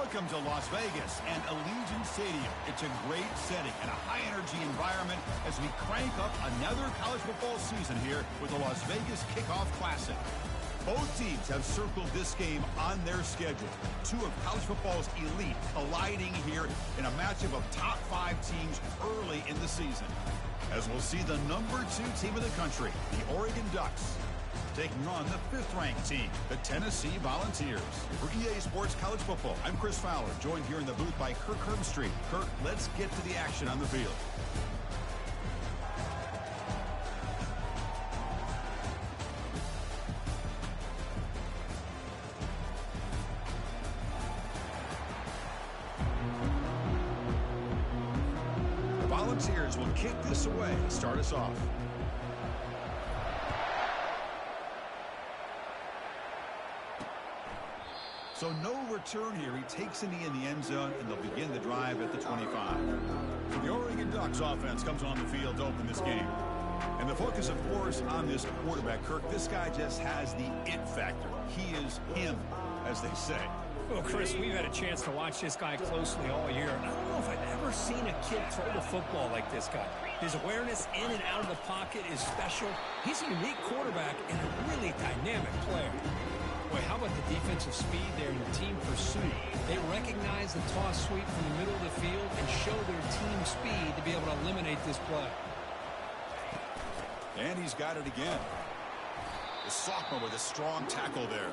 Welcome to Las Vegas and Allegiant Stadium. It's a great setting and a high-energy environment as we crank up another college football season here with the Las Vegas Kickoff Classic. Both teams have circled this game on their schedule. Two of college football's elite colliding here in a matchup of top 5 teams early in the season. As we'll see the number 2 team in the country, the Oregon Ducks, taking on the 5th-ranked team, the Tennessee Volunteers. For EA Sports College Football, I'm Chris Fowler, joined here in the booth by Kirk Herbstreit. Kirk, let's get to the action on the field. The Volunteers will kick this away to start us off. So no return here. He takes a knee in the end zone, and they'll begin the drive at the 25. So the Oregon Ducks offense comes on the field to open this game. And the focus, of course, on this quarterback, Kirk. This guy just has the it factor. He is him, as they say. Well, Chris, we've had a chance to watch this guy closely all year. I don't know if I've ever seen a kid throw the football like this guy. His awareness in and out of the pocket is special. He's a unique quarterback and a really dynamic player. Boy, how about the defensive speed there in the team pursuit? They recognize the toss sweep from the middle of the field and show their team speed to be able to eliminate this play. And he's got it again. The sophomore with a strong tackle there.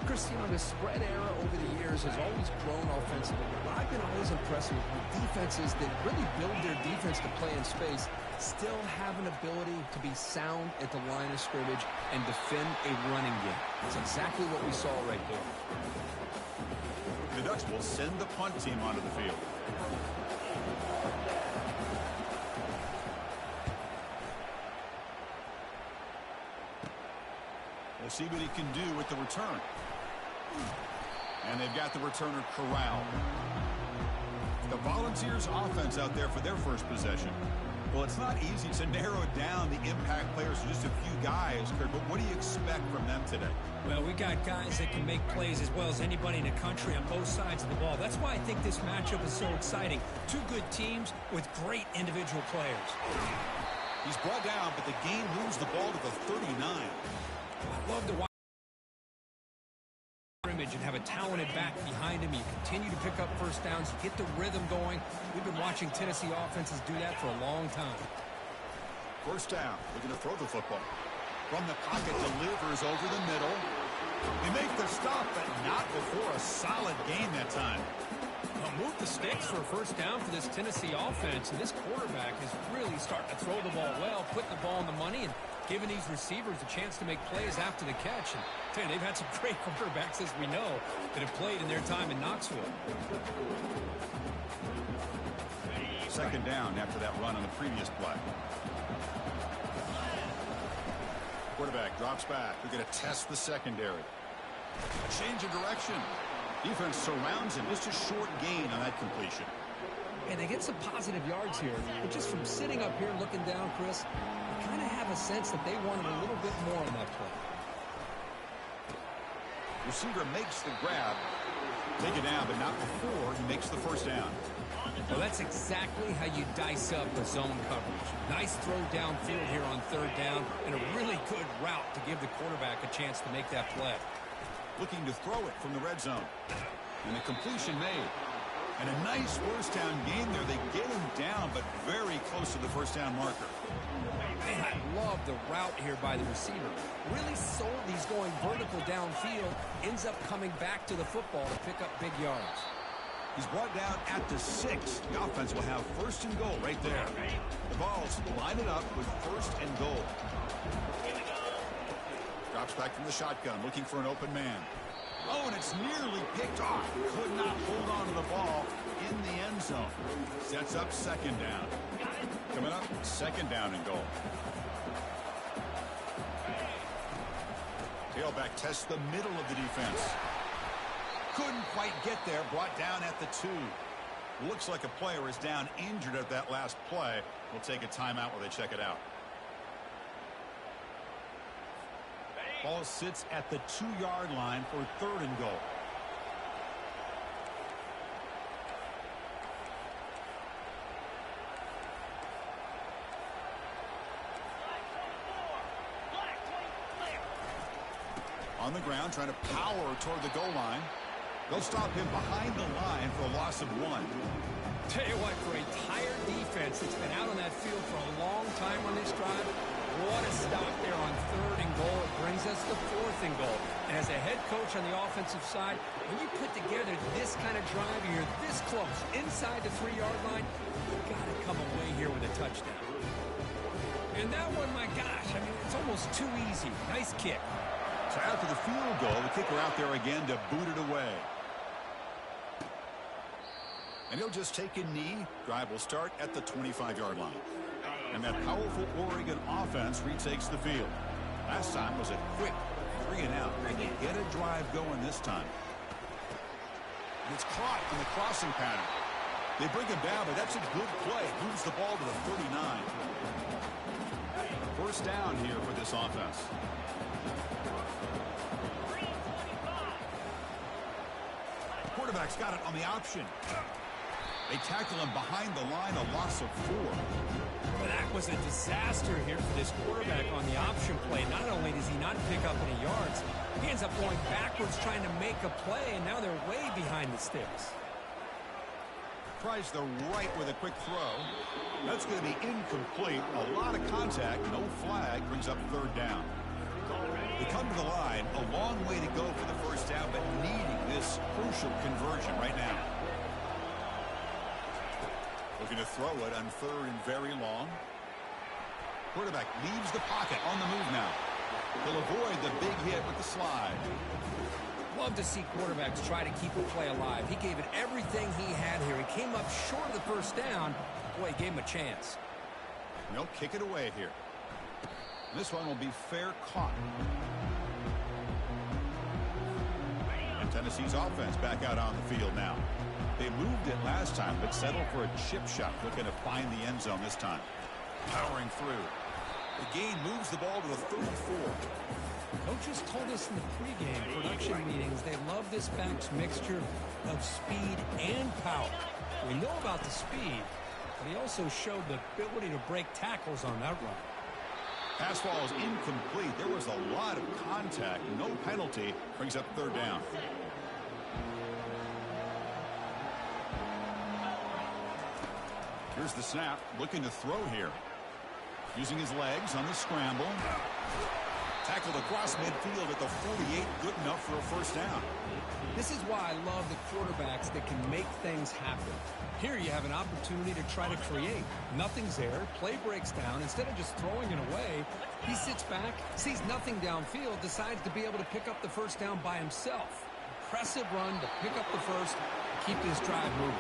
Chris, you know, the spread era over the years has always grown offensively. But I've been always impressed with defenses that really build their defense to play in space, still have an ability to be sound at the line of scrimmage and defend a running game. That's exactly what we saw right there. The Ducks will send the punt team onto the field. We'll see what he can do with the return. And they've got the returner corralled. The Volunteers offense out there for their first possession. Well, it's not easy to narrow down the impact players to just a few guys, Kirk, but what do you expect from them today? Well, we got guys that can make plays as well as anybody in the country on both sides of the ball. That's why I think this matchup is so exciting. Two good teams with great individual players. He's brought down, but the game moves the ball to the 39. I love to watch scrimmage and have a talented back behind him. You continue to pick up first downs, you get the rhythm going. We've been watching Tennessee offenses do that for a long time. First down, looking to throw the football. From the pocket, delivers over the middle. They make the stop, but not before a solid gain that time. Well, move the sticks for a first down for this Tennessee offense, and this quarterback is really starting to throw the ball well, putting the ball on the money, and giving these receivers a chance to make plays after the catch. And tell you, they've had some great quarterbacks, as we know, that have played in their time in Knoxville. Second down after that run on the previous play. Quarterback drops back. We're going to test the secondary. A change of direction. Defense surrounds him. Just a short gain on that completion. And they get some positive yards here. But just from sitting up here looking down, Chris, I kind of have a sense that they wanted a little bit more on that play. Receiver makes the grab. Take it down, but not before he makes the first down. Well, that's exactly how you dice up the zone coverage. Nice throw downfield here on third down, and a really good route to give the quarterback a chance to make that play. Looking to throw it from the red zone. And a completion made. And a nice first down gain there. They get him down, but very close to the first down marker. Man, I love the route here by the receiver. Really sold these going vertical downfield. Ends up coming back to the football to pick up big yards. He's brought down at the 6. The offense will have first and goal right there. The Vols line it up with first and goal. Drops back from the shotgun, looking for an open man. Oh, and it's nearly picked off. Could not hold on to the ball in the end zone. Sets up second down. Coming up, second down and goal. Tailback tests the middle of the defense. Couldn't quite get there. Brought down at the 2. Looks like a player is down injured at that last play. We'll take a timeout while they check it out. Ball sits at the 2-yard line for third and goal. On the ground, trying to power toward the goal line. They'll stop him behind the line for a loss of 1. Tell you what, for a tired defense that's been out on that field for a long time on this drive, what a stop there on 3rd and goal. It brings us to 4th and goal. And as a head coach on the offensive side, when you put together this kind of drive, you're this close, inside the 3-yard line, you've got to come away here with a touchdown. And that one, my gosh, I mean, it's almost too easy. Nice kick. So after the field goal, the kicker out there again to boot it away. And he'll just take a knee. Drive will start at the 25-yard line. And that powerful Oregon offense retakes the field. Last time was a quick 3-and-out. And they get a drive going this time. And it's caught in the crossing pattern. They bring him down, but that's a good play. Moves the ball to the 39. First down here for this offense. Quarterback's got it on the option. They tackle him behind the line, a loss of 4. Well, that was a disaster here for this quarterback on the option play. Not only does he not pick up any yards, he ends up going backwards trying to make a play, and now they're way behind the sticks. Tries the right with a quick throw. That's going to be incomplete. A lot of contact, no flag, brings up 3rd down. They come to the line, a long way to go for the first down, but needing this crucial conversion right now. Looking to throw it on 3rd and very long. Quarterback leaves the pocket on the move now. He'll avoid the big hit with the slide. Love to see quarterbacks try to keep a play alive. He gave it everything he had here. He came up short of the first down. Boy, he gave him a chance. And they'll kick it away here. This one will be fair caught. And Tennessee's offense back out on the field now. They moved it last time, but settled for a chip shot, looking to find the end zone this time. Powering through. The gain moves the ball to the 34. Coaches told us in the pregame production meetings they love this back's mixture of speed and power. We know about the speed, but he also showed the ability to break tackles on that run. Pass ball is incomplete. There was a lot of contact. No penalty. Brings up 3rd down. Here's the snap. Looking to throw here. Using his legs on the scramble. Tackled across midfield at the 48. Good enough for a first down. This is why I love the quarterbacks that can make things happen. Here you have an opportunity to try to create. Nothing's there. Play breaks down. Instead of just throwing it away, he sits back, sees nothing downfield, decides to be able to pick up the first down by himself. Impressive run to pick up the first, keep this drive moving.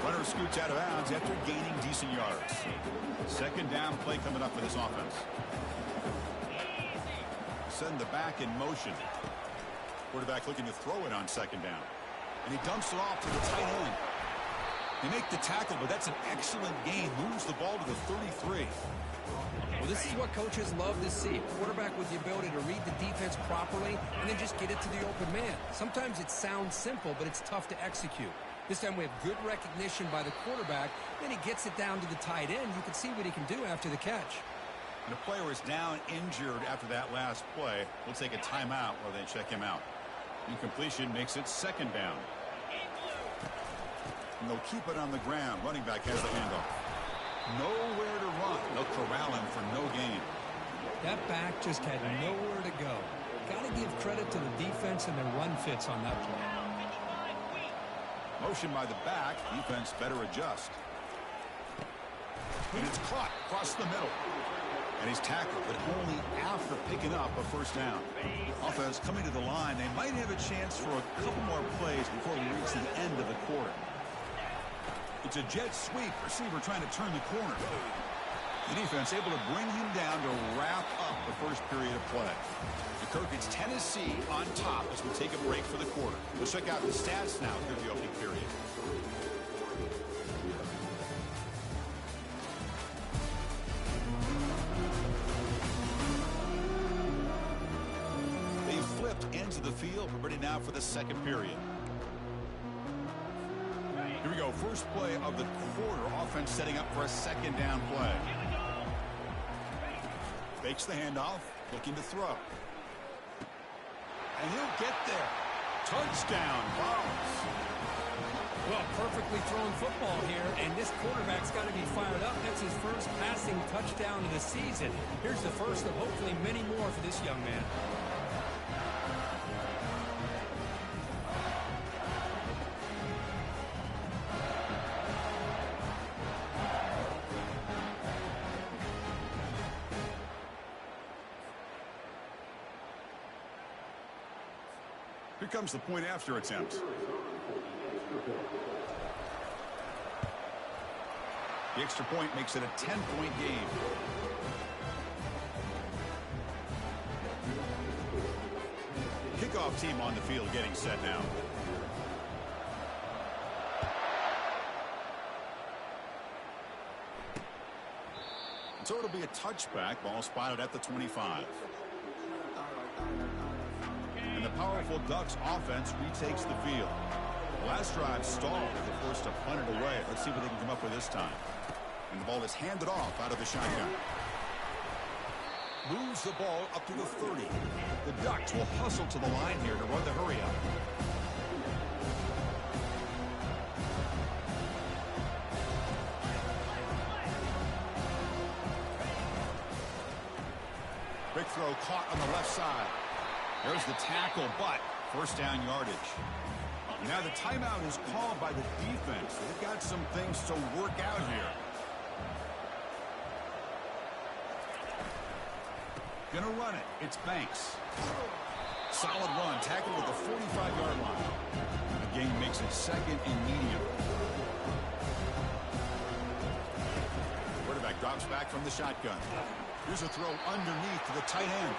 Runner scoots out of bounds after gaining decent yards. 2nd down play coming up for this offense. Send the back in motion. Quarterback looking to throw it on 2nd down. And he dumps it off to the tight end. They make the tackle, but that's an excellent gain. Moves the ball to the 33. Well, this is what coaches love to see. A quarterback with the ability to read the defense properly and then just get it to the open man. Sometimes it sounds simple, but it's tough to execute. This time we have good recognition by the quarterback. Then he gets it down to the tight end. You can see what he can do after the catch. And the player is down injured after that last play. We'll take a timeout while they check him out. Incompletion makes it 2nd down. And they'll keep it on the ground. Running back has the handoff. Nowhere to run. They'll corral him for no gain. That back just had nowhere to go. Got to give credit to the defense and their run fits on that play. Motion by the back. Defense better adjust. And it's caught across the middle. And he's tackled, but only after picking up a first down. Offense coming to the line. They might have a chance for a couple more plays before we reach the end of the quarter. It's a jet sweep. Receiver trying to turn the corner. The defense able to bring him down to wrap up the first period of play. The Kirk, it's Tennessee on top as we take a break for the quarter. Let's check out the stats now here the opening period. They flipped ends of the field. We're ready now for the 2nd period. Here we go. First play of the quarter. Offense setting up for a 2nd down play. Fakes the handoff. Looking to throw. and he'll get there. Touchdown, Browns. Well, perfectly thrown football here, and this quarterback's got to be fired up. That's his first passing touchdown of the season. Here's the first of hopefully many more for this young man. Here comes the point after attempt. The extra point makes it a 10-point game. Kickoff team on the field getting set now. So it'll be a touchback. Ball spotted at the 25. And the powerful Ducks offense retakes the field. The last drive stalled. They're forced to punt it away. Let's see what they can come up with this time. And the ball is handed off out of the shotgun. Moves the ball up to the 30. The Ducks will hustle to the line here to run the hurry up. Quick throw caught on the left side. There's the tackle, but first down yardage. Now the timeout is called by the defense. They've got some things to work out here. Gonna run it. It's Banks. Solid run. Tackled at the 45-yard line. The game makes it second and medium. Quarterback drops back from the shotgun. Here's a throw underneath to the tight end.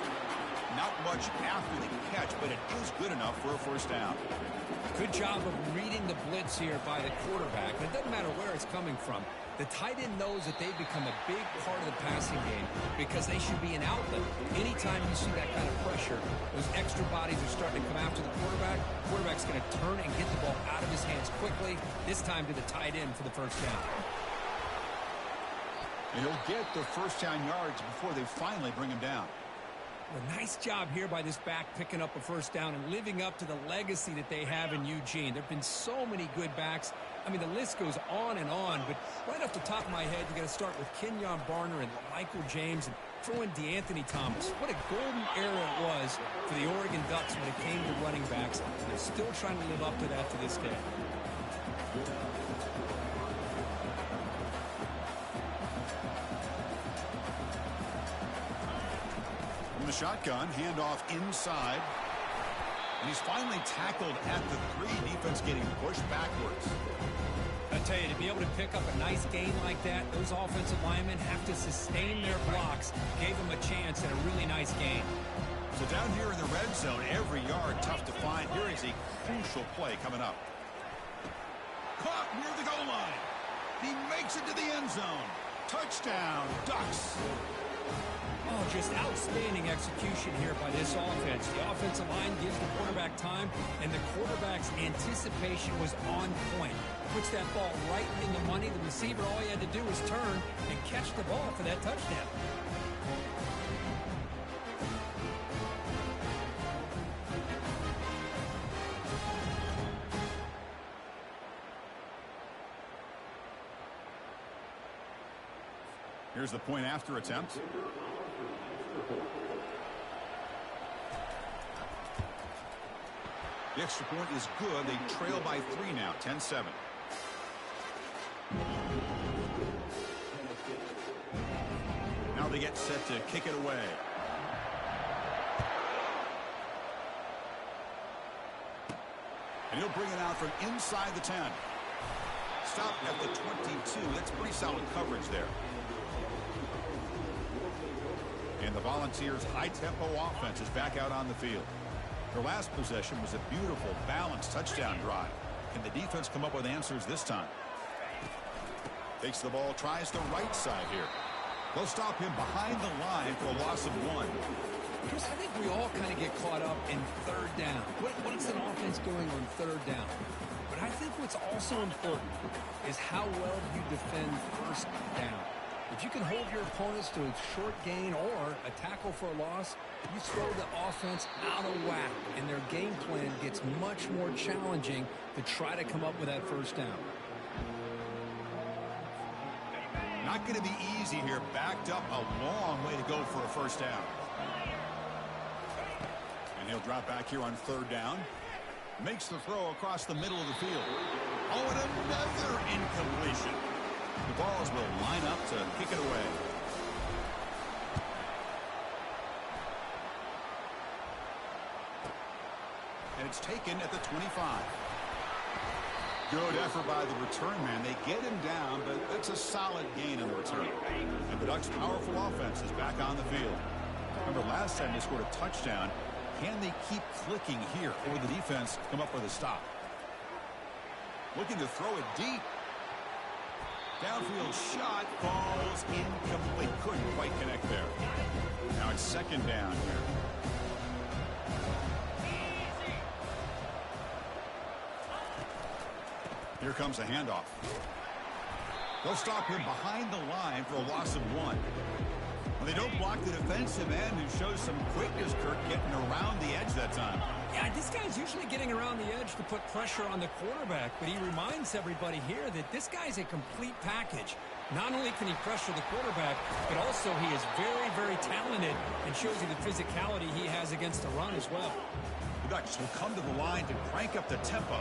Not much after the catch, but it is good enough for a first down. Good job of reading the blitz here by the quarterback. It doesn't matter where it's coming from. The tight end knows that they've become a big part of the passing game because they should be an outlet. Anytime you see that kind of pressure, those extra bodies are starting to come after the quarterback. Quarterback's going to turn and get the ball out of his hands quickly, this time to the tight end for the first down. And he'll get the first down yards before they finally bring him down. Well, nice job here by this back picking up a first down and living up to the legacy that they have in Eugene. There have been so many good backs. I mean, the list goes on and on, but right off the top of my head, you got to start with Kenyon Barner and Michael James and throw in DeAnthony Thomas. What a golden era it was for the Oregon Ducks when it came to running backs. They're still trying to live up to that to this day. From the shotgun, handoff inside. And he's finally tackled at the 3. Defense getting pushed backwards. I tell you, to be able to pick up a nice gain like that, those offensive linemen have to sustain their blocks. Gave them a chance at a really nice gain. So down here in the red zone, every yard tough to find. Here is a crucial play coming up. Caught near the goal line. He makes it to the end zone. Touchdown, Ducks. Oh, just outstanding execution here by this offense. The offensive line gives the quarterback time, and the quarterback's anticipation was on point. Puts that ball right in the money. The receiver, all he had to do was turn and catch the ball for that touchdown. Here's the point after attempt. The extra point is good. They trail by 3 now, 10-7. Now they get set to kick it away. And he'll bring it out from inside the 10. Stop at the 22. That's pretty solid coverage there. And the Volunteers' high-tempo offense is back out on the field. Their last possession was a beautiful, balanced touchdown drive. Can the defense come up with answers this time? Takes the ball, tries the right side here. They'll stop him behind the line for a loss of 1. Chris, I think we all kind of get caught up in third down. What's an offense doing on third down? But I think what's also important is how well you defend first down. If you can hold your opponents to a short gain or a tackle for a loss, you throw the offense out of whack, and their game plan gets much more challenging to try to come up with that first down. Not going to be easy here. Backed up a long way to go for a first down. And he'll drop back here on third down. Makes the throw across the middle of the field. Oh, and another incompletion. The Balls will line up to kick it away. And it's taken at the 25. Good effort by the return man. They get him down, but that's a solid gain on the return. And the Ducks' powerful offense is back on the field. Remember, last time they scored a touchdown. Can they keep clicking here, or the defense come up with a stop? Looking to throw it deep. Downfield shot falls incomplete. Couldn't quite connect there. Now it's second down here. Here comes a handoff. They'll stop him behind the line for a loss of 1. Well, they don't block the defensive end, who shows some quickness, Kirk, getting around the edge that time. Yeah, this guy's usually getting around the edge to put pressure on the quarterback, but he reminds everybody here that this guy's a complete package. Not only can he pressure the quarterback, but also he is very, very talented and shows you the physicality he has against the run as well. The Ducks will come to the line to crank up the tempo.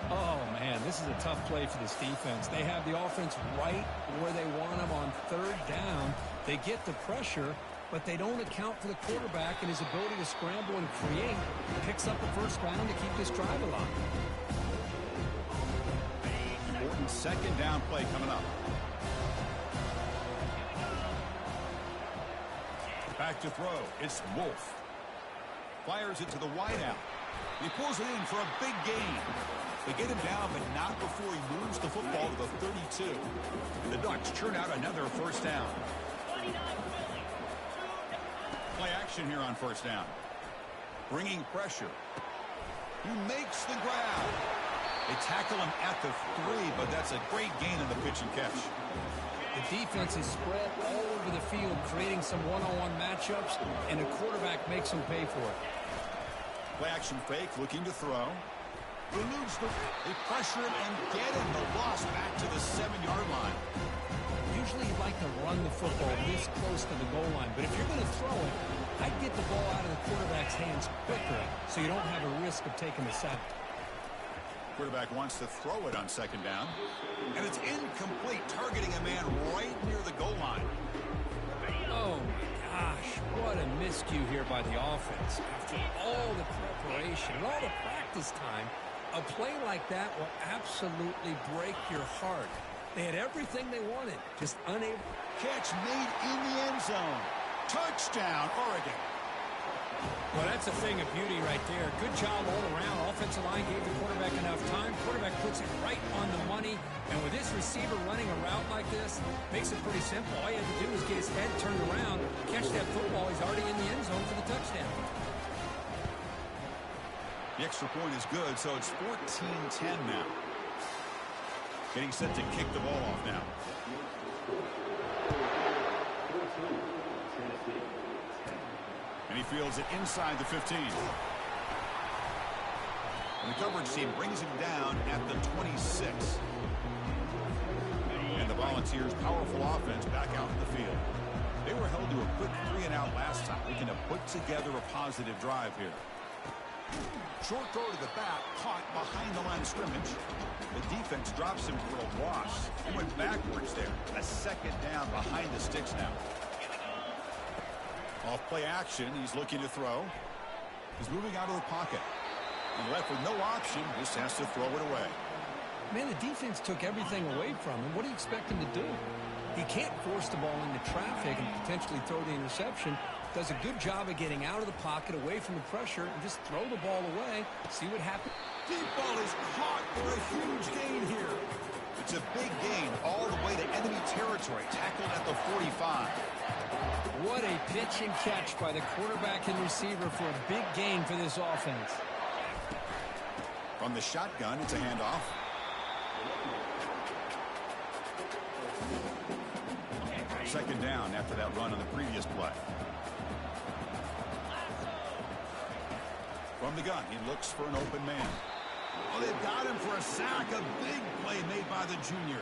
Oh, man, this is a tough play for this defense. They have the offense right where they want them on third down. They get the pressure, but they don't account for the quarterback and his ability to scramble and create. Picks up the first down to keep this drive alive. Important second down play coming up. Back to throw. It's Wolf. Fires it to the wideout. He pulls it in for a big gain. They get him down, but not before he moves the football to the 32. And the Ducks churn out another first down. Play action here on first down. Bringing pressure. He makes the grab. They tackle him at the 3, but that's a great gain in the pitch and catch. The defense is spread all over the field, creating some one-on-one matchups, and the quarterback makes them pay for it. Play action fake, looking to throw. They pressure him and get him. The loss back to the 7-yard line. Usually you'd like to run the football this close to the goal line, but if you're going to throw it, I'd get the ball out of the quarterback's hands quicker so you don't have a risk of taking the sack. Quarterback wants to throw it on second down. And it's incomplete, targeting a man right near the goal line. Oh, my gosh. What a miscue here by the offense. After all the preparation and all the practice time, a play like that will absolutely break your heart. They had everything they wanted, just unable. Catch made in the end zone. Touchdown, Oregon. Well, that's a thing of beauty right there. Good job all around. Offensive line gave the quarterback enough time. Quarterback puts it right on the money. And with this receiver running a route like this, makes it pretty simple. All you have to do is get his head turned around, catch that football. He's already in the end zone for the touchdown. The extra point is good, so it's 14-10 now. Getting set to kick the ball off now. And he fields it inside the 15. And the coverage team brings him down at the 26. And the Volunteers' powerful offense back out in the field. They were held to a quick 3-and-out last time, looking to put together a positive drive here. Short throw to the back, caught behind the line of scrimmage. The defense drops him for a loss. He went backwards there. A second down behind the sticks now. Off play action, he's looking to throw. He's moving out of the pocket. And left with no option, just has to throw it away. Man, the defense took everything away from him. What do you expect him to do? He can't force the ball into traffic and potentially throw the interception. Does a good job of getting out of the pocket, away from the pressure, and just throw the ball away, see what happens. Deep ball is caught for a huge gain here. It's a big gain all the way to enemy territory, tackled at the 45. What a pitch and catch by the quarterback and receiver for a big gain for this offense. From the shotgun, it's a handoff. second down after that run on the previous play. From the gun, he looks for an open man. Oh, they've got him for a sack. A big play made by the junior.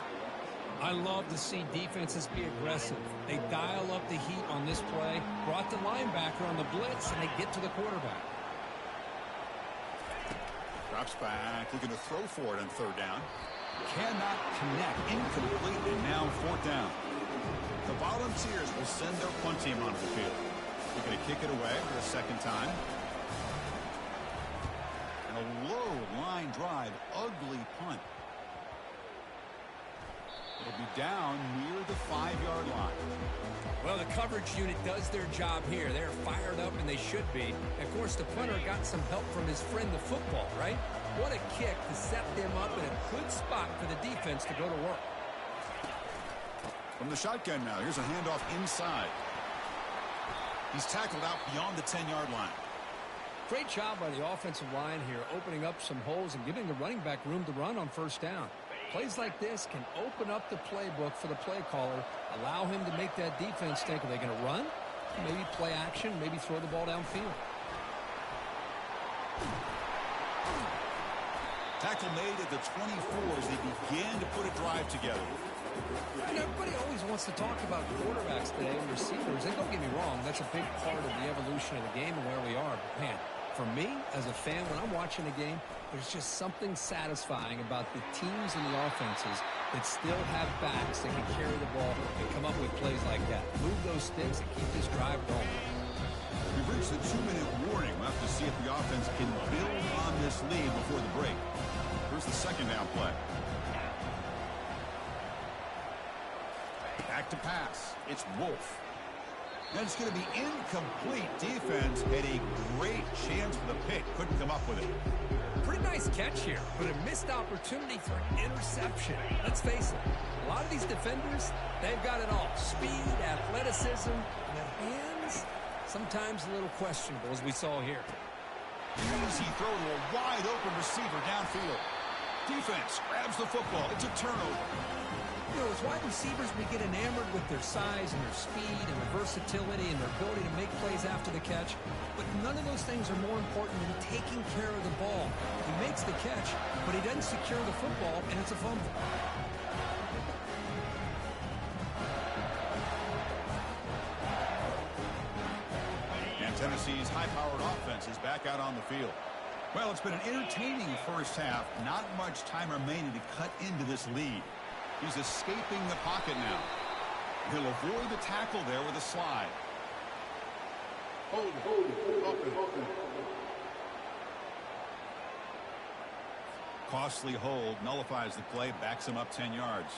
I love to see defenses be aggressive. They dial up the heat on this play, brought the linebacker on the blitz, and they get to the quarterback. Drops back, looking to throw for it on third down. Cannot connect, incomplete, and now fourth down. The Volunteers will send their punt team onto the field. They're going to kick it away for the second time. And a low line drive, ugly punt. It'll be down near the 5-yard line. Well, the coverage unit does their job here. They're fired up, and they should be. Of course, the punter got some help from his friend, the football, right? What a kick to set them up in a good spot for the defense to go to work. From the shotgun now, here's a handoff inside. He's tackled out beyond the 10-yard line. Great job by the offensive line here, opening up some holes and giving the running back room to run on first down. Plays like this can open up the playbook for the play caller, allow him to make that defense think, are they going to run? Maybe play action, maybe throw the ball downfield. Tackle made at the 24 as they began to put a drive together. And everybody always wants to talk about quarterbacks today and receivers. And don't get me wrong, that's a big part of the evolution of the game and where we are. But man, for me, as a fan, when I'm watching a game, there's just something satisfying about the teams and the offenses that still have backs that can carry the ball and come up with plays like that. Move those sticks and keep this drive going. We've reached the 2-minute warning. We'll have to see if the offense can build on this lead before the break. Here's the second down play. Back to pass. It's Wolf. And it's going to be incomplete. Defense had a great chance for the pick. Couldn't come up with it. Pretty nice catch here, but a missed opportunity for an interception. Let's face it, a lot of these defenders, they've got it all. Speed, athleticism, and their hands, sometimes a little questionable, as we saw here. Easy throw to a wide-open receiver downfield. Defense grabs the football. It's a turnover. You know, as wide receivers, we get enamored with their size and their speed and their versatility and their ability to make plays after the catch. But none of those things are more important than taking care of the ball. He makes the catch, but he doesn't secure the football, and it's a fumble. And Tennessee's high-powered offense is back out on the field. Well, it's been an entertaining first half. Not much time remaining to cut into this lead. He's escaping the pocket now. He'll avoid the tackle there with a slide. Hold, open. Costly hold, nullifies the play, backs him up 10 yards.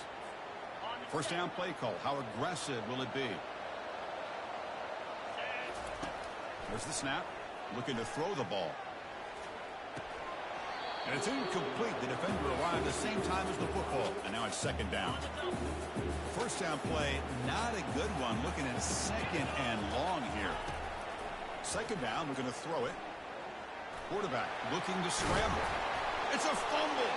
First down play call. How aggressive will it be? There's the snap. Looking to throw the ball. And it's incomplete. The defender arrived at the same time as the football. And now it's second down. First down play, not a good one. Looking at second and long here. Second down, we're going to throw it. Quarterback looking to scramble. It's a fumble.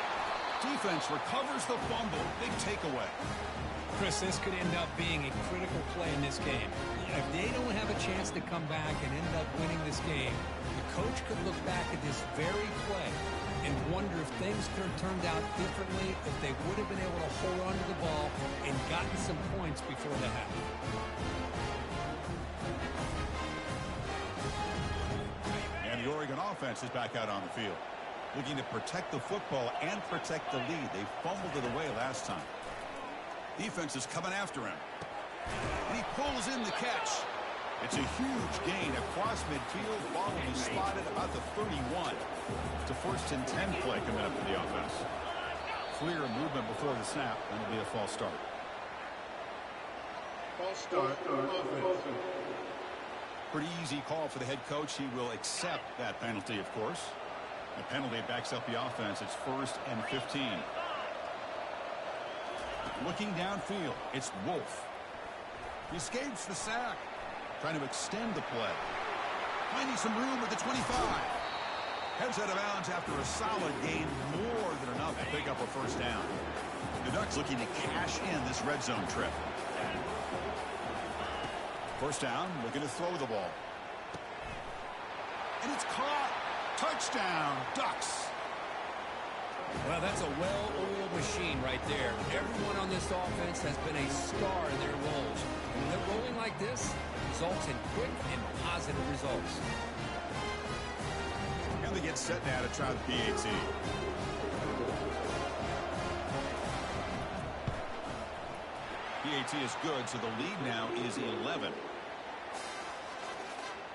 Defense recovers the fumble. Big takeaway. Chris, this could end up being a critical play in this game. If they don't have a chance to come back and end up winning this game, the coach could look back at this very play and wonder if things could have turned out differently, if they would have been able to hold on to the ball and gotten some points before the half. And the Oregon offense is back out on the field, looking to protect the football and protect the lead. They fumbled it away last time. Defense is coming after him. And he pulls in the catch. It's a huge gain across midfield. Ball will be spotted about the 31. It's a first and 10 play coming up for the offense. Clear movement before the snap, and it'll be a false start. False start. Pretty easy call for the head coach. He will accept that penalty, of course. The penalty backs up the offense. It's first and 15. Looking downfield, it's Wolf. He escapes the sack. Trying to extend the play. Finding some room at the 25. Heads out of bounds after a solid gain, more than enough to pick up a first down. The Ducks looking to cash in this red zone trip. First down, looking to throw the ball. And it's caught. Touchdown, Ducks. Well, that's a well-oiled machine right there. Everyone on this offense has been a star in their roles. And when they're rolling like this, it results in quick and positive results. And they get set now to try the PAT. PAT is good, so the lead now is 11.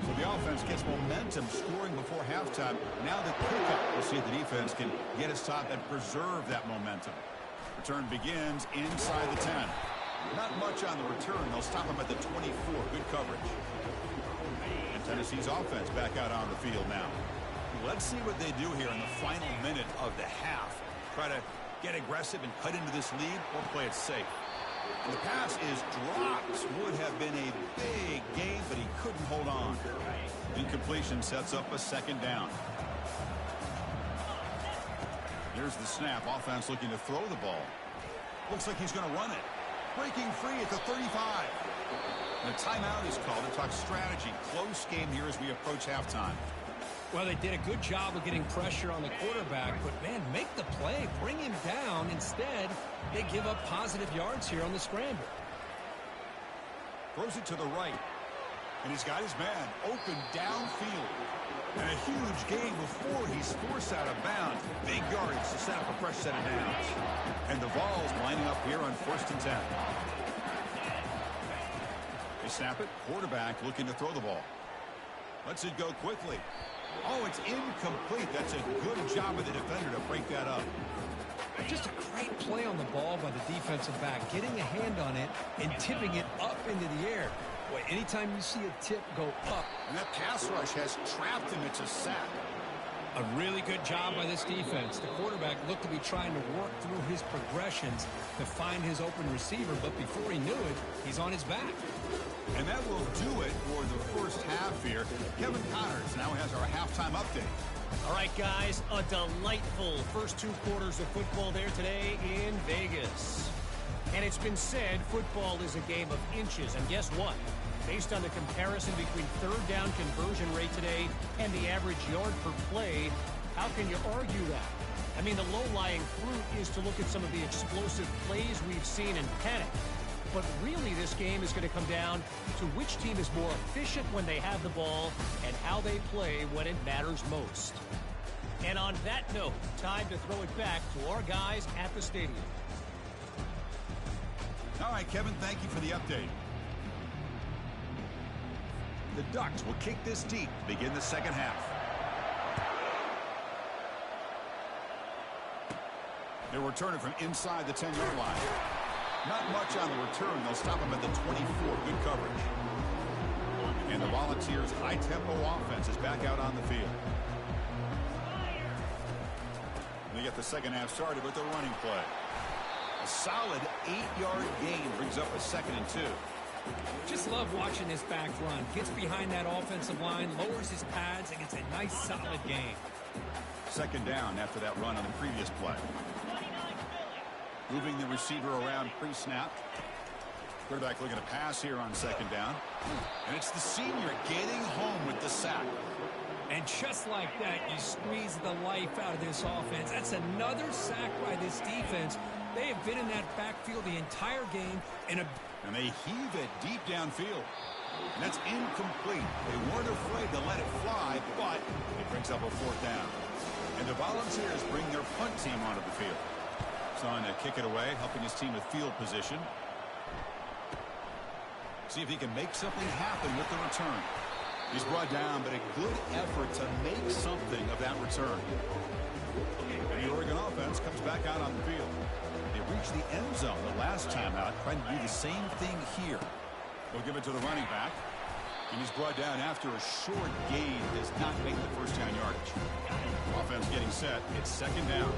So the offense gets momentum scoring before halftime. Now the pickup. We'll see if the defense can get a stop and preserve that momentum. Return begins inside the 10. Not much on the return. They'll stop him at the 24. Good coverage. And Tennessee's offense back out on the field now. Let's see what they do here in the final minute of the half. Try to get aggressive and cut into this lead or play it safe. And the pass is dropped. Would have been a big gain, but he couldn't hold on. Incompletion sets up a second down. Here's the snap. Offense looking to throw the ball. Looks like he's going to run it. Breaking free at the 35. And a timeout is called to talk strategy. Close game here as we approach halftime. Well, they did a good job of getting pressure on the quarterback, but, man, make the play. Bring him down. Instead, they give up positive yards here on the scramble. Throws it to the right. And he's got his man open downfield. And a huge gain before he's forced out of bounds. Big yards to set up a fresh set of downs. And the Vols lining up here on 1st and 10. They snap it. Quarterback looking to throw the ball. Lets it go quickly. Oh, it's incomplete. That's a good job of the defender to break that up. Just a great play on the ball by the defensive back, getting a hand on it and tipping it up into the air. Boy, anytime you see a tip go up. And that pass rush has trapped him. It's a sack. A really good job by this defense. The quarterback looked to be trying to work through his progressions to find his open receiver, but before he knew it, he's on his back. And that will do it for the first half here. Kevin Connors now has our halftime update. All right, guys, a delightful first 2 quarters of football there today in Vegas. And it's been said football is a game of inches. And guess what? Based on the comparison between third down conversion rate today and the average yard per play, how can you argue that? I mean, the low-lying fruit is to look at some of the explosive plays we've seen and panic. But really, this game is going to come down to which team is more efficient when they have the ball and how they play when it matters most. And on that note, time to throw it back to our guys at the stadium. All right, Kevin, thank you for the update. The Ducks will kick this deep to begin the second half. They'll return it from inside the 10-yard line. Not much on the return. They'll stop him at the 24. Good coverage. And the Volunteers' high-tempo offense is back out on the field. They get the second half started with the running play. A solid 8-yard gain brings up a 2nd and 2. Just love watching this back run. Gets behind that offensive line, lowers his pads, and gets a nice solid gain. Second down after that run on the previous play. Moving the receiver around pre-snap. Quarterback looking to pass here on second down. And it's the senior getting home with the sack. And just like that, you squeeze the life out of this offense. That's another sack by this defense. They have been in that backfield the entire game. And they heave it deep downfield. And that's incomplete. They weren't afraid to let it fly, but it brings up a 4th down. And the Volunteers bring their punt team onto the field. On to kick it away, helping his team with field position. See if he can make something happen with the return. He's brought down, but a good effort to make something of that return. And the Oregon offense comes back out on the field. They reached the end zone the last time out, trying to do the same thing here. They'll give it to the running back. And he's brought down after a short gain. Does not make the first down yardage. Offense getting set. It's second down.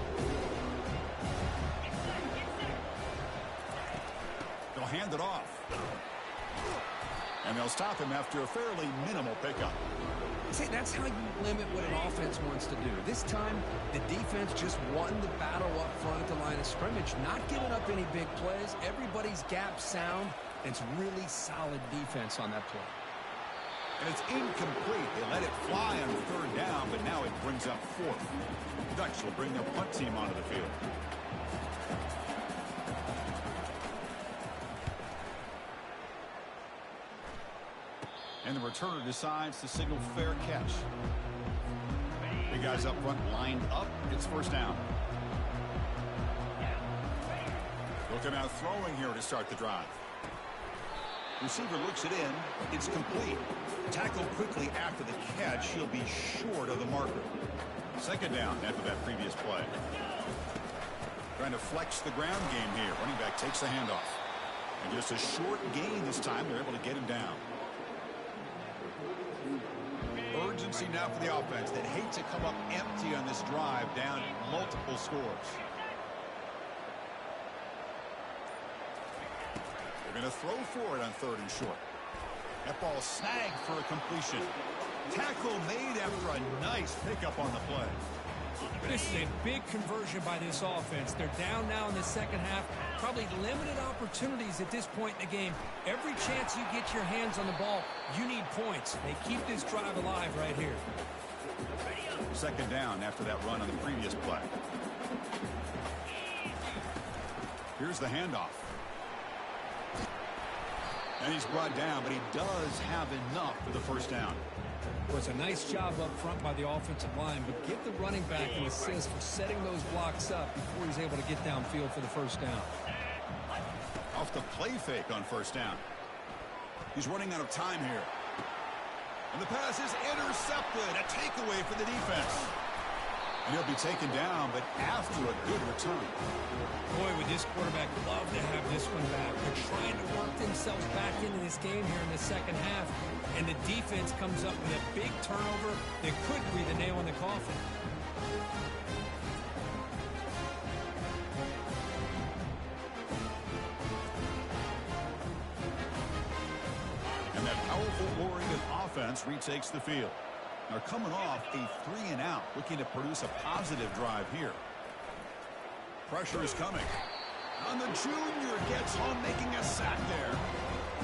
They'll hand it off. And they'll stop him after a fairly minimal pickup. See, that's how you limit what an offense wants to do. This time, the defense just won the battle up front at the line of scrimmage, not giving up any big plays. Everybody's gap sound, It's really solid defense on that play. And it's incomplete. They let it fly on third down, but now it brings up fourth. The Dutch will bring their punt team onto the field. And the returner decides to signal fair catch. The guys up front lined up. It's first down. Looking out throwing here to start the drive. Receiver looks it in. It's complete. Tackled quickly after the catch. He'll be short of the marker. Second down after that previous play. Trying to flex the ground game here. Running back takes the handoff. And just a short gain this time. They're able to get him down. Urgency now for the offense that hate to come up empty on this drive, down multiple scores. They're going to throw for it on third and short. That ball snagged for a completion. Tackle made after a nice pickup on the play. This is a big conversion by this offense. They're down now in the second half. Probably limited opportunities at this point in the game. Every chance you get your hands on the ball, you need points. They keep this drive alive right here. Second down after that run on the previous play. Here's the handoff. And he's brought down, but he does have enough for the first down. Well, it's a nice job up front by the offensive line, but give the running back an assist for setting those blocks up before he's able to get downfield for the first down. Off the play fake on first down. He's running out of time here. And the pass is intercepted. A takeaway for the defense. And he'll be taken down, but after a good return. Boy, would this quarterback love to have this one back. They're trying to work themselves back into this game here in the second half. And the defense comes up with a big turnover that could be the nail in the coffin. And that powerful Oregon offense retakes the field. They're coming off a 3-and-out, looking to produce a positive drive here. Pressure is coming. And the junior gets home, making a sack there.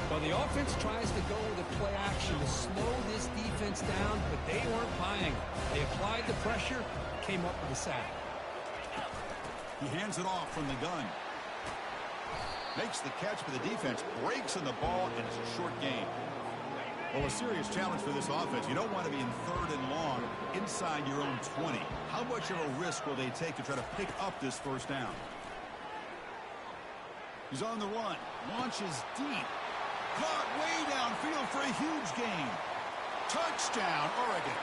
Well, the offense tries to go with a play action to slow this defense down, but they weren't buying it. They applied the pressure, came up with a sack. He hands it off from the gun. Makes the catch for the defense, breaks in the ball, and it's a short gain. Well, a serious challenge for this offense. You don't want to be in third and long inside your own 20. How much of a risk will they take to try to pick up this first down? He's on the run. Launches deep. Caught way downfield for a huge gain. Touchdown, Oregon.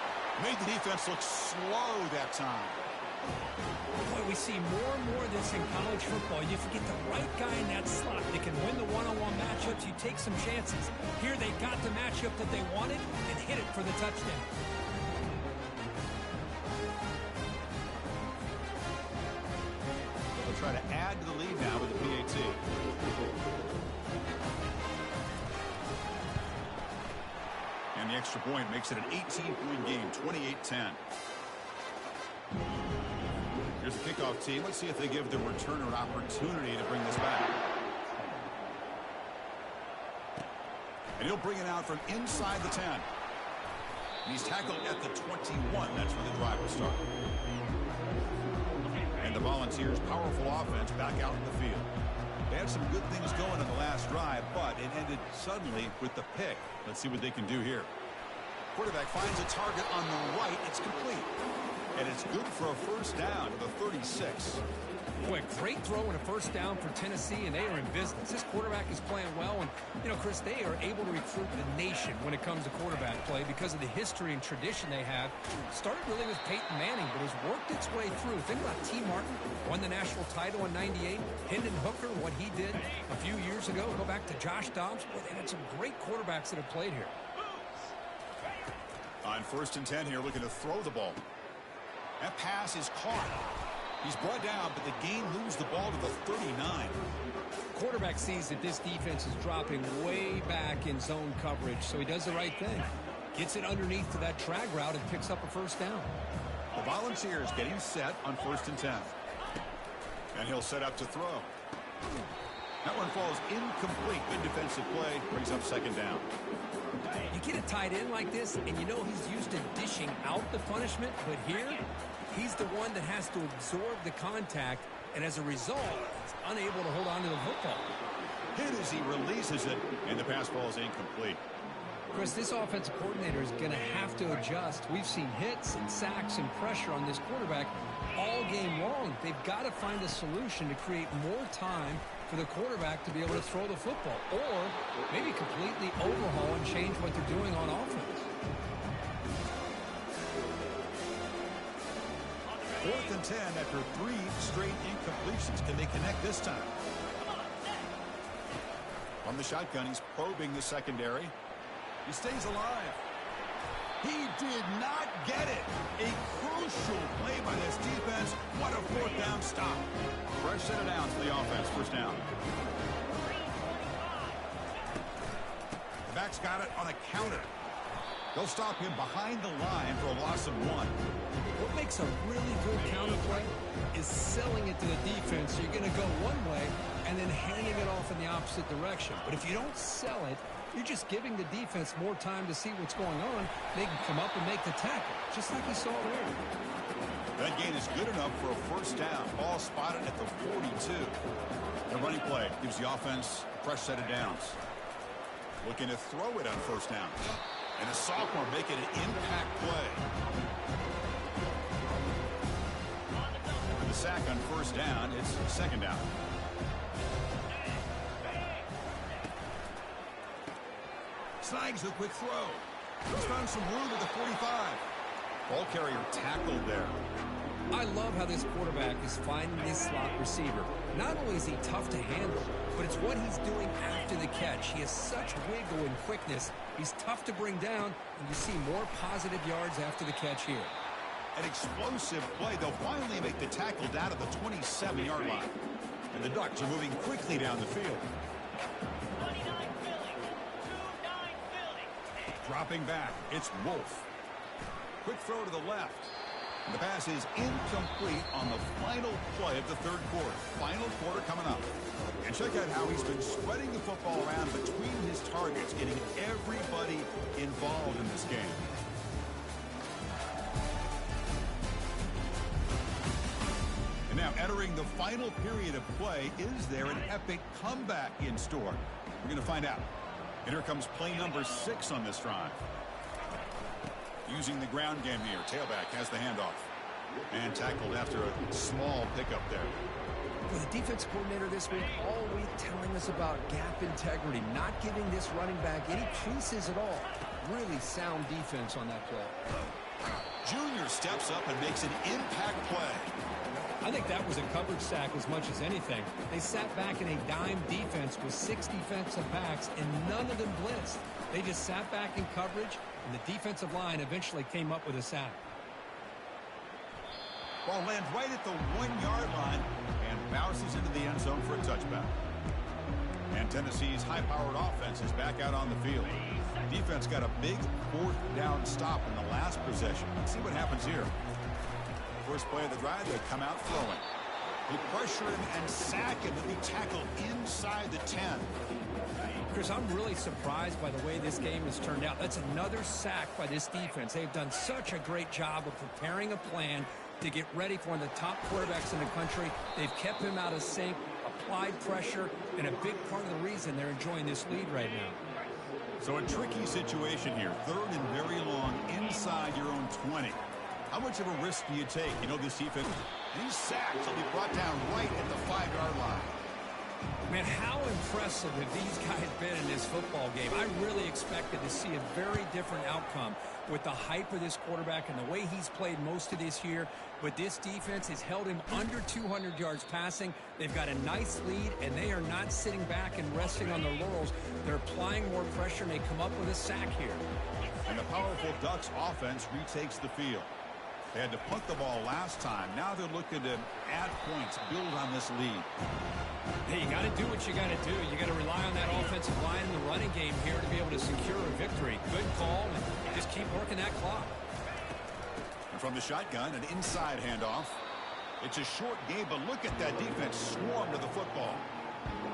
Made the defense look slow that time. Boy, we see more and more of this in college football. If you get the right guy in that slot that can win the one-on-one matchups, you take some chances. Here they got the matchup that they wanted and hit it for the touchdown. They'll try to add to the lead now with the PAT. And the extra point makes it an 18-point game, 28-10. Here's the kickoff team. Let's see if they give the returner an opportunity to bring this back. And he'll bring it out from inside the 10. And he's tackled at the 21. That's where the drive will start. And the Volunteers' powerful offense back out in the field. They had some good things going in the last drive, but it ended suddenly with the pick. Let's see what they can do here. Quarterback finds a target on the right. It's complete. And it's good for a first down to the 36. Boy, great throw and a first down for Tennessee, and they are in business. This quarterback is playing well, and, you know, Chris, they are able to recruit the nation when it comes to quarterback play because of the history and tradition they have. Started really with Peyton Manning, but has worked its way through. Think about T. Martin, won the national title in '98. Hendon Hooker, what he did a few years ago. Go back to Josh Dobbs. Boy, they had some great quarterbacks that have played here. On first and 10 here, looking to throw the ball. That pass is caught. He's brought down, but the gain moves the ball to the 39. Quarterback sees that this defense is dropping way back in zone coverage, so he does the right thing. Gets it underneath to that drag route and picks up a first down. The Volunteers getting set on first and 10. And he'll set up to throw. That one falls incomplete. Good defensive play. Brings up second down. You get a tight end like this, and you know he's used to dishing out the punishment, but here, he's the one that has to absorb the contact, and as a result, he's unable to hold on to the football. Hit as he releases it, and the pass ball is incomplete. Chris, this offensive coordinator is going to have to adjust. We've seen hits and sacks and pressure on this quarterback all game long. They've got to find a solution to create more time for the quarterback to be able to throw the football, or maybe completely overhaul and change what they're doing on offense. 4th and 10 after 3 straight incompletions. Can they connect this time? From the shotgun, he's probing the secondary. He stays alive. He did not get it. A crucial play by this defense. What a 4th down stop. Fresh set of downs for the offense. First down. The back's got it on a counter. They'll stop him behind the line for a loss of 1. What makes a really good counter play is selling it to the defense. So you're going to go one way and then handing it off in the opposite direction. But if you don't sell it, you're just giving the defense more time to see what's going on. They can come up and make the tackle, just like we saw there. That gain is good enough for a first down. Ball spotted at the 42. The running play gives the offense a fresh set of downs. Looking to throw it on first down. And the sophomore making an impact play. For the sack on first down, it's second down. Snags a quick throw. He's found some room at the 45. Ball carrier tackled there. I love how this quarterback is finding this slot receiver. Not only is he tough to handle, but it's what he's doing after the catch. He has such wiggle and quickness. He's tough to bring down, and you see more positive yards after the catch here. An explosive play. They'll finally make the tackle down at the 27-yard line. And the Ducks are moving quickly down the field. Dropping back, it's Wolf. Quick throw to the left. And the pass is incomplete on the final play of the third quarter. Final quarter coming up. And check out how he's been spreading the football around between his targets, getting everybody involved in this game. And now entering the final period of play, is there an epic comeback in store? We're going to find out. And here comes play number 6 on this drive. Using the ground game here. Tailback has the handoff. And tackled after a small pickup there. Well, the defense coordinator this week all week telling us about gap integrity, not giving this running back any creases at all. Really sound defense on that play. Junior steps up and makes an impact play. I think that was a coverage sack as much as anything. They sat back in a dime defense with 6 defensive backs, and none of them blitzed. They just sat back in coverage, and the defensive line eventually came up with a sack. Ball lands right at the 1-yard line and bounces into the end zone for a touchback. And Tennessee's high-powered offense is back out on the field. Defense got a big 4th down stop in the last possession. Let's see what happens here. First play of the drive, they come out throwing. They pressure him and sack him, and be tackled inside the 10. Chris, I'm really surprised by the way this game has turned out. That's another sack by this defense. They've done such a great job of preparing a plan to get ready for one of the top quarterbacks in the country. They've kept him out of sync, applied pressure, and a big part of the reason they're enjoying this lead right now. So a tricky situation here. 3rd and very long inside your own 20. How much of a risk do you take? You know, this defense, these sacks will be brought down right at the 5-yard line. Man, how impressive have these guys been in this football game? I really expected to see a very different outcome with the hype of this quarterback and the way he's played most of this year. But this defense has held him under 200 yards passing. They've got a nice lead, and they are not sitting back and resting on their laurels. They're applying more pressure, and they come up with a sack here. And the powerful Ducks offense retakes the field. They had to punt the ball last time. Now they're looking to add points, build on this lead. Hey, you got to do what you got to do. You got to rely on that offensive line in the running game here to be able to secure a victory. Good call, and just keep working that clock. And from the shotgun, an inside handoff. It's a short game, but look at that defense swarm to the football.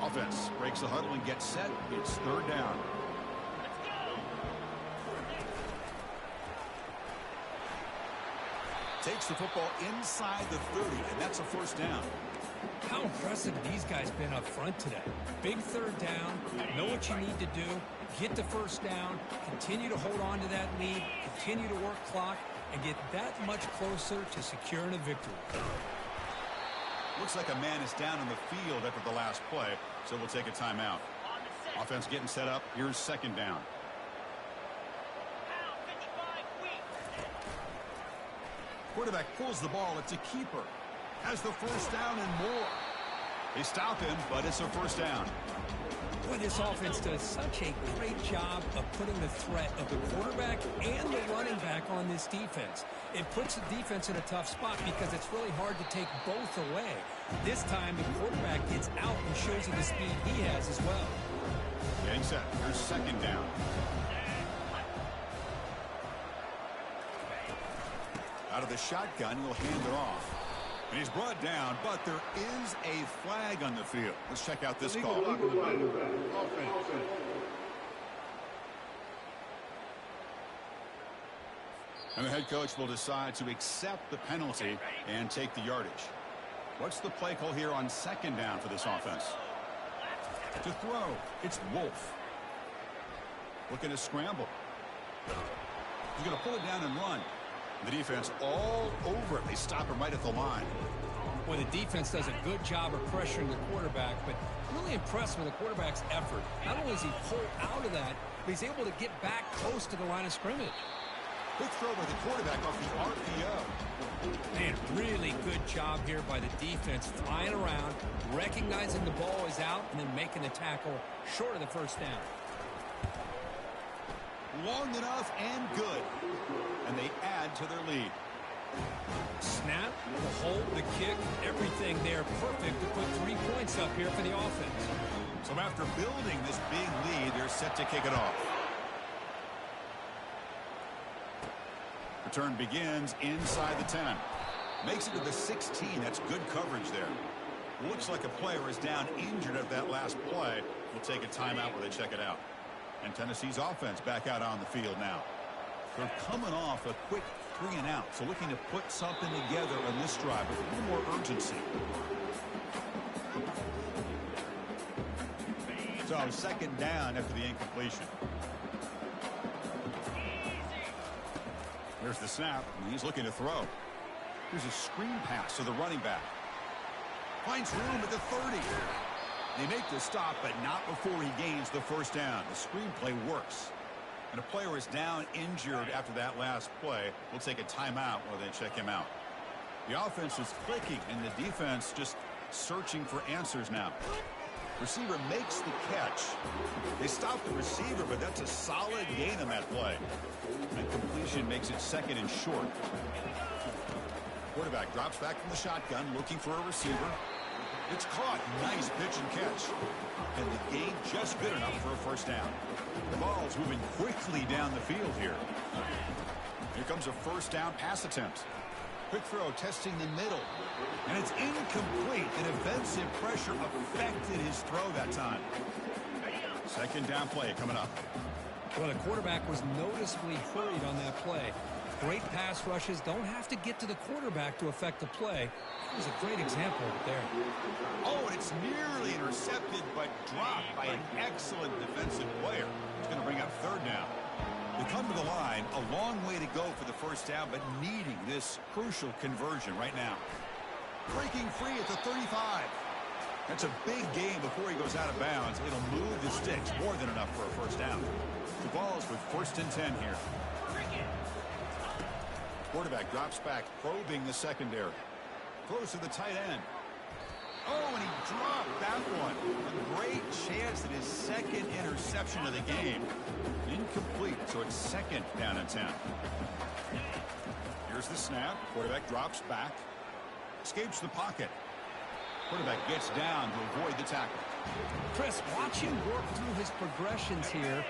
Offense breaks the huddle and gets set. It's third down. Takes the football inside the 30, and that's a first down. How impressive these guys been up front today. Big third down, know what you need to do, get the first down, continue to hold on to that lead, continue to work clock, and get that much closer to securing a victory. Looks like a man is down in the field after the last play, so we'll take a timeout. Offense getting set up. Here's second down. Quarterback pulls the ball. It's a keeper. Has the first down and more. They stop him, but it's a first down. Boy, this offense does such a great job of putting the threat of the quarterback and the running back on this defense. It puts the defense in a tough spot because it's really hard to take both away. This time, the quarterback gets out and shows you the speed he has as well. Getting set. Here's second down. Out of the shotgun, he'll hand it off. And he's brought down, but there is a flag on the field. Let's check out this call. And the head coach will decide to accept the penalty and take the yardage. What's the play call here on second down for this offense? To throw, it's Wolf. Looking to scramble. He's going to pull it down and run. The defense all over it. They stop him right at the line. Well, the defense does a good job of pressuring the quarterback, but really impressed with the quarterback's effort. Not only is he pulled out of that, but he's able to get back close to the line of scrimmage. Quick throw by the quarterback off the RPO. Man, really good job here by the defense, flying around, recognizing the ball is out, and then making the tackle short of the first down. Long enough and good. And they add to their lead. Snap, the hold, the kick, everything there perfect to put 3 points up here for the offense. So after building this big lead, they're set to kick it off. Return begins inside the 10. Makes it to the 16. That's good coverage there. Looks like a player is down injured at that last play. We'll take a timeout where they check it out. And Tennessee's offense back out on the field now. They're coming off a quick 3 and out, so looking to put something together on this drive with a little more urgency. So second down after the incompletion. There's the snap, and he's looking to throw. Here's a screen pass to the running back. Finds room at the 30. They make the stop, but not before he gains the first down. The screenplay works. And a player is down injured after that last play. We'll take a timeout while they check him out. The offense is clicking, and the defense just searching for answers now. Receiver makes the catch. They stop the receiver, but that's a solid gain on that play. And completion makes it second and short. Quarterback drops back from the shotgun, looking for a receiver. It's caught. Nice pitch and catch. And the gain just good enough for a first down. The ball's moving quickly down the field here. Here comes a first down pass attempt. Quick throw testing the middle. And it's incomplete. The defensive pressure affected his throw that time. Second down play coming up. Well, the quarterback was noticeably hurried on that play. Great pass rushes don't have to get to the quarterback to affect the play. It was a great example there. Oh, and it's nearly intercepted, but dropped by an excellent defensive player. It's going to bring up third down. They come to the line, a long way to go for the first down, but needing this crucial conversion right now. Breaking free at the 35. That's a big gain before he goes out of bounds. It'll move the sticks, more than enough for a first down. The ball's with first and 10 here. Quarterback drops back, probing the secondary. Throws to the tight end. Oh, and he dropped that one. A great chance at his second interception of the game. Incomplete, so it's second down and 10. Here's the snap. Quarterback drops back. Escapes the pocket. Quarterback gets down to avoid the tackle. Chris, watch him work through his progressions here.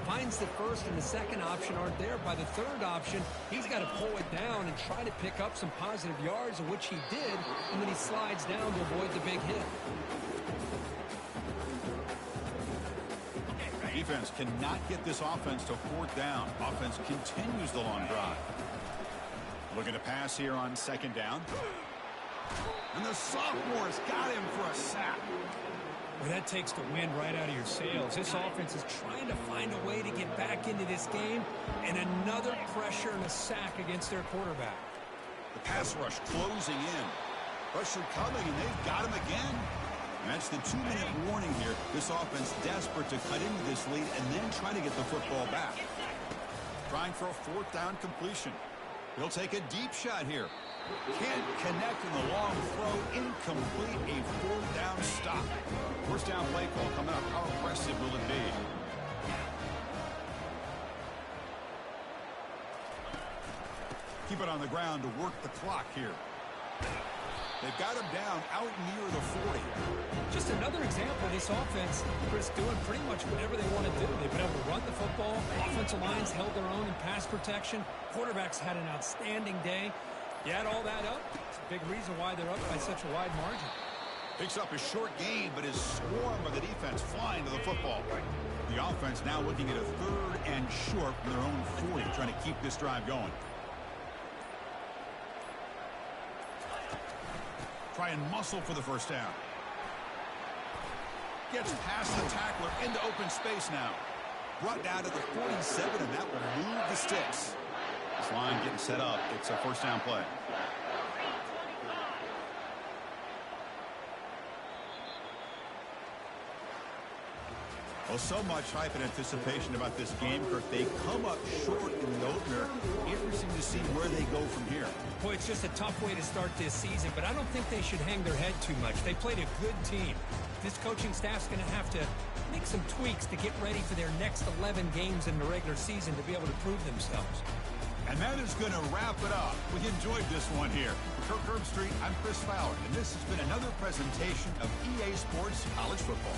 Finds the first and the second option aren't there. By the third option, he's got to pull it down and try to pick up some positive yards, of which he did, and then he slides down to avoid the big hit. defense cannot get this offense to fourth down. Offense continues the long drive. Looking to pass here on second down. And the sophomore's got him for a sack. Well, that takes the wind right out of your sails. This offense is trying to find a way to get back into this game, and another pressure and a sack against their quarterback. The pass rush closing in. Pressure coming, and they've got him again. And that's the 2-minute warning here. This offense desperate to cut into this lead and then try to get the football back. Trying for a fourth down completion. He'll take a deep shot here. Can't connect in the long throw. Incomplete. A fourth down stop. First down play call coming up. How impressive will it be? Keep it on the ground to work the clock here. They've got him down out near the 40. Just another example of this offense, Chris, doing pretty much whatever they want to do. They've been able to run the football. Offensive lines held their own in pass protection. Quarterbacks had an outstanding day. You add all that up, it's a big reason why they're up by such a wide margin. Picks up a short gain, but is swarmed by the defense flying to the football. The offense now looking at a third and short from their own 40, trying to keep this drive going. Try and muscle for the first down. Gets past the tackler into open space now. Brought down to the 47, and that will move the sticks. This line getting set up. It's a first down play. Well, so much hype and anticipation about this game, Kirk. They come up short in the opener. Interesting to see where they go from here. Boy, it's just a tough way to start this season, but I don't think they should hang their head too much. They played a good team. This coaching staff's going to have to make some tweaks to get ready for their next 11 games in the regular season to be able to prove themselves. And that is going to wrap it up. We enjoyed this one here. For Kirk Herbstreit, I'm Chris Fowler, and this has been another presentation of EA Sports College Football.